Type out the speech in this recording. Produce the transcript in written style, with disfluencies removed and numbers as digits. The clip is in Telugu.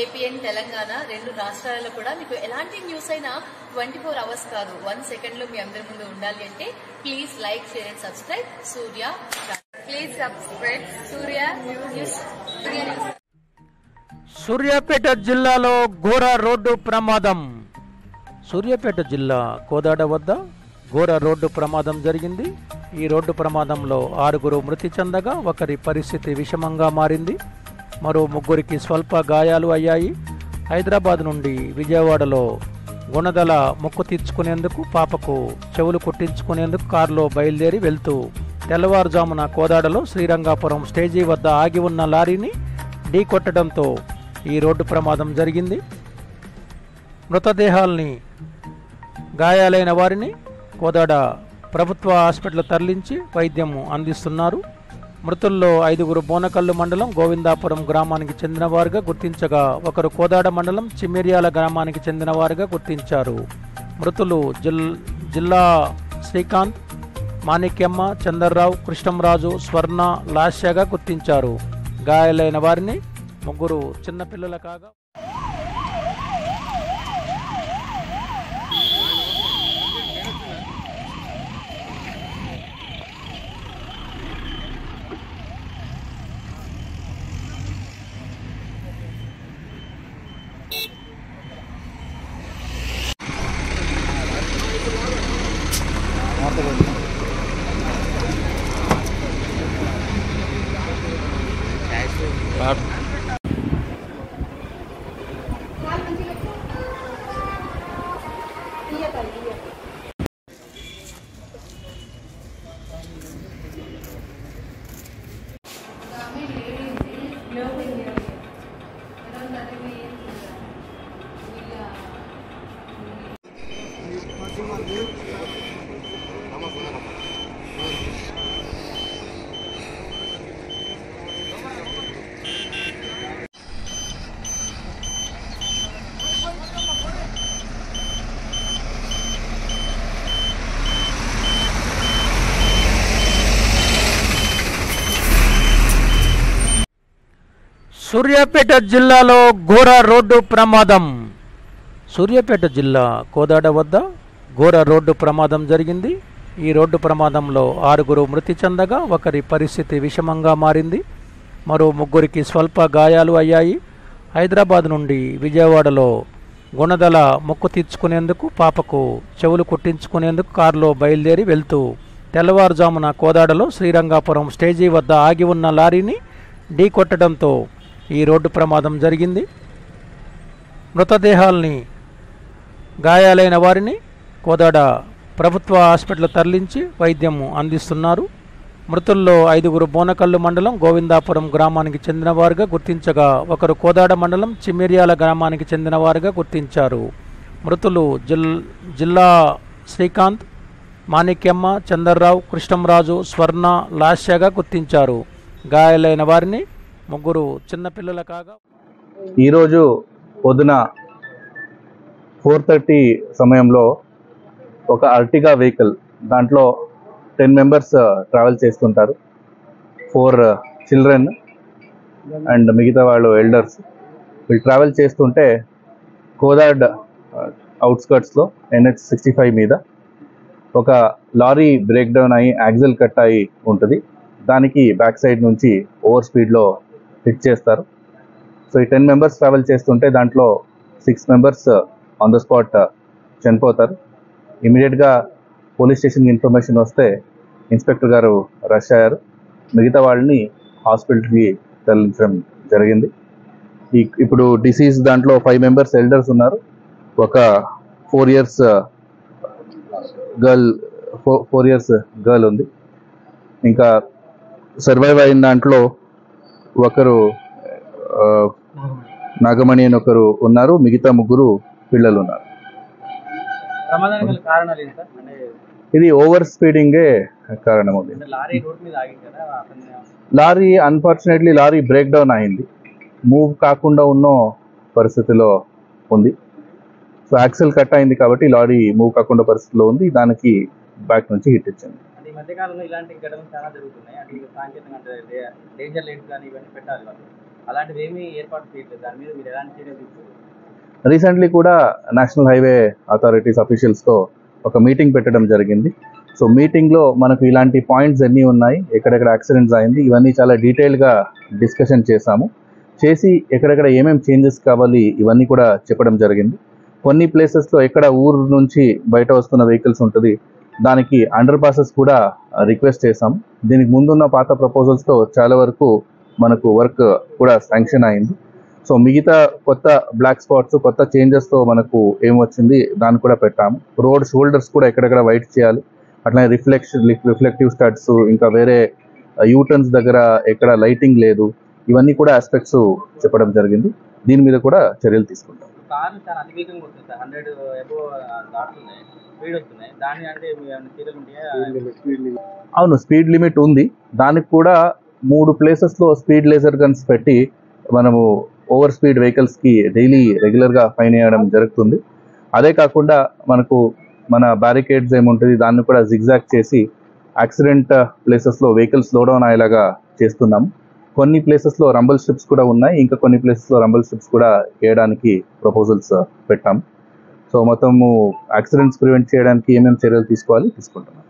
ఏపీ అండ్ తెలంగాణ రెండు రాష్ట్రాలలో కూడా మీకు ఎలాంటి న్యూస్ అయినా 24 అవర్స్ కాదు 1 సెకండ్లో మీ అందరి ముందు ఉండాలి అంటే please like share and subscribe Surya. Please subscribe Surya news. Suryapet జిల్లాలో ఘోర రోడ్డు ప్రమాదం. సూర్యాపేట జిల్లా కోదాడ వద్ద ఘోర రోడ్డు ప్రమాదం జరిగింది. ఈ రోడ్డు ప్రమాదంలో 6 మృతి చెందగా ఒకరి పరిస్థితి విషమంగా మారింది. మరో 3 స్వల్ప గాయాలు అయ్యాయి. హైదరాబాద్ నుండి విజయవాడలో గుణదల మొక్కు తీర్చుకునేందుకు పాపకు చెవులు కుట్టించుకునేందుకు కారులో బయలుదేరి వెళ్తూ తెల్లవారుజామున కోదాడలో శ్రీరంగాపురం స్టేజీ వద్ద ఆగి ఉన్న లారీని ఢీకొట్టడంతో ఈ రోడ్డు ప్రమాదం జరిగింది. మృతదేహాల్ని గాయాలైన వారిని కోదాడ ప్రభుత్వ హాస్పిటల్ తరలించి వైద్యం అందిస్తున్నారు. మృతుల్లో 5 బోనకల్లు మండలం గోవిందాపురం గ్రామానికి చెందినవారుగా గుర్తించగా ఒకరు కోదాడ మండలం చిమిర్యాల గ్రామానికి చెందినవారుగా గుర్తించారు. మృతులు జిల్లా శ్రీకాంత్, మాణిక్యమ్మ, చందర్రావు, కృష్ణంరాజు, స్వర్ణ, లాస్యగా గుర్తించారు. గాయాలైన వారిని 3 చిన్నపిల్లల కాగా సూర్యాపేట జిల్లాలో ఘోర రోడ్డు ప్రమాదం. సూర్యాపేట జిల్లా కోదాడ వద్ద ఘోర రోడ్డు ప్రమాదం జరిగింది. ఈ రోడ్డు ప్రమాదంలో 6 మృతి చెందగా ఒకరి పరిస్థితి విషమంగా మారింది. మరో 3 స్వల్ప గాయాలు అయ్యాయి. హైదరాబాద్ నుండి విజయవాడలో గుణదల మొక్కు తీర్చుకునేందుకు పాపకు చెవులు కుట్టించుకునేందుకు కారులో బయలుదేరి వెళ్తూ తెల్లవారుజామున కోదాడలో శ్రీరంగాపురం స్టేజీ వద్ద ఆగి ఉన్న లారీని ఢీకొట్టడంతో ఈ రోడ్డు ప్రమాదం జరిగింది. మృతదేహాల్ని గాయాలైన వారిని కోదాడ ప్రభుత్వ హాస్పిటల్ తరలించి వైద్యం అందిస్తున్నారు. మృతుల్లో 5 బోనకల్లు మండలం గోవిందాపురం గ్రామానికి చెందినవారుగా గుర్తించగా ఒకరు కోదాడ మండలం చిమిర్యాల గ్రామానికి చెందినవారుగా గుర్తించారు. మృతులు జిల్లా శ్రీకాంత్, మాణిక్యమ్మ, చందర్రావు, కృష్ణంరాజు, స్వర్ణ, లాస్యగా గుర్తించారు. గాయాలైన వారిని 3 చిన్నపిల్లల కాగా ఈరోజు పొద్దున 4:30 సమయంలో ఒక అర్టిగా వెహికల్, దాంట్లో 10 మెంబర్స్ ట్రావెల్ చేస్తుంటారు. 4 చిల్డ్రన్ అండ్ మిగతా వాళ్ళు ఎల్డర్స్. వీళ్ళు ట్రావెల్ చేస్తుంటే కోదాడ్ అవుట్స్కర్ట్స్లో NH65 మీద ఒక లారీ బ్రేక్ డౌన్ అయ్యి యాక్సిల్ కట్ అయి ఉంటుంది. దానికి బ్యాక్ సైడ్ నుంచి ఓవర్ స్పీడ్లో హిట్ చేస్తారు. సో ఈ 10 మెంబర్స్ ట్రావెల్ చేస్తుంటే దాంట్లో 6 మెంబర్స్ ఆన్ ద స్పాట్ చనిపోతారు. ఇమీడియట్గా పోలీస్ స్టేషన్కి ఇన్ఫర్మేషన్ వస్తే ఇన్స్పెక్టర్ గారు రష్ అయ్యారు. మిగతా వాళ్ళని హాస్పిటల్కి తరలించడం జరిగింది. ఇప్పుడు డిసీజ్ దాంట్లో 5 మెంబర్స్ ఎల్డర్స్ ఉన్నారు. ఒక 4 ఇయర్స్ గర్ల్ ఉంది. ఇంకా సర్వైవ్ అయిన దాంట్లో ఒకరు నాగమణి అని ఒకరు ఉన్నారు. మిగతా 3 పిల్లలు ఉన్నారు. ఇది ఓవర్ స్పీడింగే కారణం ఉంది. Lorry unfortunately lorry break down అయింది. మూవ్ కాకుండా ఉన్న పరిస్థితిలో ఉంది. సో యాక్సిల్ కట్ అయింది కాబట్టి లారీ మూవ్ కాకుండా పరిస్థితిలో ఉంది. దానికి బ్యాక్ నుంచి హిట్ ఇచ్చింది. అలాంటివి ఏమీ ఏర్పాటు చేయట్లేదు. దాని మీద మీరు ఎలాంటి చర్యలు తీసుకుంటారు? రీసెంట్లీ కూడా నేషనల్ హైవే అథారిటీస్ అఫీషియల్స్తో ఒక మీటింగ్ పెట్టడం జరిగింది. సో మీటింగ్లో మనకు ఇలాంటి పాయింట్స్ ఎన్ని ఉన్నాయి, ఎక్కడెక్కడ యాక్సిడెంట్స్ అయింది, ఇవన్నీ చాలా డీటెయిల్గా డిస్కషన్ చేసి ఎక్కడెక్కడ ఏమేమి చేంజెస్ కావాలి ఇవన్నీ కూడా చెప్పడం జరిగింది. కొన్ని ప్లేసెస్లో ఎక్కడ ఊరు నుంచి బయట వస్తున్న వెహికల్స్ ఉంటుంది, దానికి అండర్ పాసెస్ కూడా రిక్వెస్ట్ చేశాం. దీనికి ముందున్న పాత ప్రపోజల్స్తో చాలా వరకు మనకు వర్క్ కూడా శాంక్షన్ అయింది. సో మిగతా కొత్త బ్లాక్ స్పాట్స్, కొత్త చేంజెస్తో మనకు ఏం వచ్చింది దాన్ని కూడా పెట్టాము. రోడ్ షోల్డర్స్ కూడా ఎక్కడెక్కడ వైట్ చేయాలి, అట్లనే రిఫ్లెక్టివ్ స్టడ్స్, ఇంకా వేరే యూటర్న్స్ దగ్గర ఎక్కడ లైటింగ్ లేదు, ఇవన్నీ కూడా ఆస్పెక్ట్స్ చెప్పడం జరిగింది. దీని మీద కూడా చర్యలు తీసుకుంటాం. కార్లు చాలా అతివేగంగా వస్తుంది సార్, 100 అబోవ్ దాటుతున్నాయి, స్పీడ్ వస్తున్నాయి. దాని అంటే చర్యలు ఉంటాయా? అవును, స్పీడ్ లిమిట్ ఉంది. దానికి కూడా 3 ప్లేసెస్లో స్పీడ్ లేజర్ గన్స్ పెట్టి మనము ఓవర్ స్పీడ్ వెహికల్స్కి డైలీ రెగ్యులర్గా ఫైన్ వేయడం జరుగుతుంది. అదే కాకుండా మనకు మన బ్యారికేడ్స్ ఏముంటుంది దాన్ని కూడా జిగ్జాగ్ చేసి యాక్సిడెంట్ ప్లేసెస్లో వెహికల్స్ స్లో డౌన్ అయ్యేలాగా చేస్తున్నాము. కొన్ని ప్లేసెస్లో రంబల్ స్ట్రిప్స్ కూడా ఉన్నాయి, ఇంకా కొన్ని ప్లేసెస్లో రంబల్ స్ట్రిప్స్ కూడా వేయడానికి ప్రపోజల్స్ పెట్టాం. సో మొత్తము యాక్సిడెంట్స్ ప్రివెంట్ చేయడానికి ఏమేమి చర్యలు తీసుకుంటున్నాం.